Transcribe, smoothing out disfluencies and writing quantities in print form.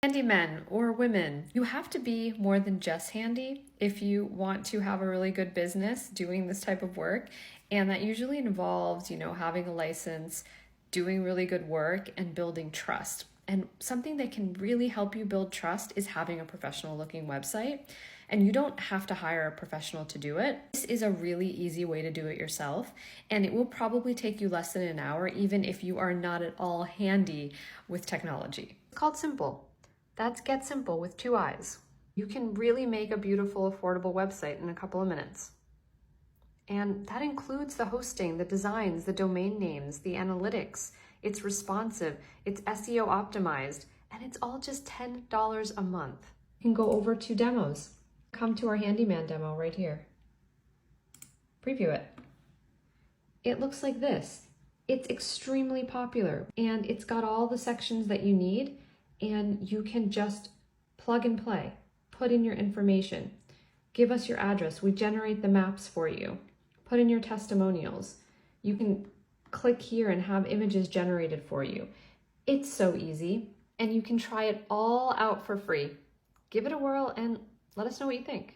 Handymen or women, you have to be more than just handy if you want to have a really good business doing this type of work. And that usually involves, having a license, doing really good work, and building trust. And something that can really help you build trust is having a professional looking website. And you don't have to hire a professional to do it. This is a really easy way to do it yourself. And it will probably take you less than an hour, even if you are not at all handy with technology. It's called simple. That's Get Simple with 2 I's. You can really make a beautiful, affordable website in a couple of minutes. And that includes the hosting, the designs, the domain names, the analytics. It's responsive, it's SEO optimized, and it's all just $10 a month. You can go over to demos. Come to our handyman demo right here. Preview it. It looks like this. It's extremely popular, and it's got all the sections that you need, and you can just plug and play, put in your information, give us your address, we generate the maps for you, put in your testimonials. You can click here and have images generated for you. It's so easy, and you can try it all out for free. Give it a whirl and let us know what you think.